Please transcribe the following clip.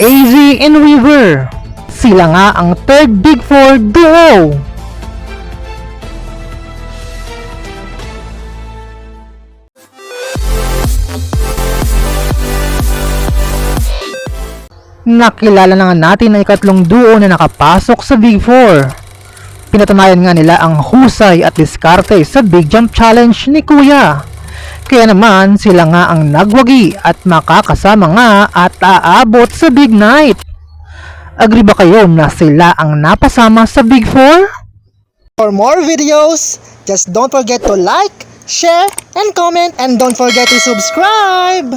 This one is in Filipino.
AZ and Weaver. Sila nga ang third Big Four duo. Nakilala na nga natin ang ikatlong duo na nakapasok sa Big Four. Pinatunayan nga nila ang husay at diskarte sa Big Jump Challenge ni Kuya. Kaya naman sila nga ang nagwagi at makakasama nga at aabot sa Big Night. Agree ba kayo na sila ang napasama sa Big Four? For more videos, just don't forget to like, share, and comment, and don't forget to subscribe!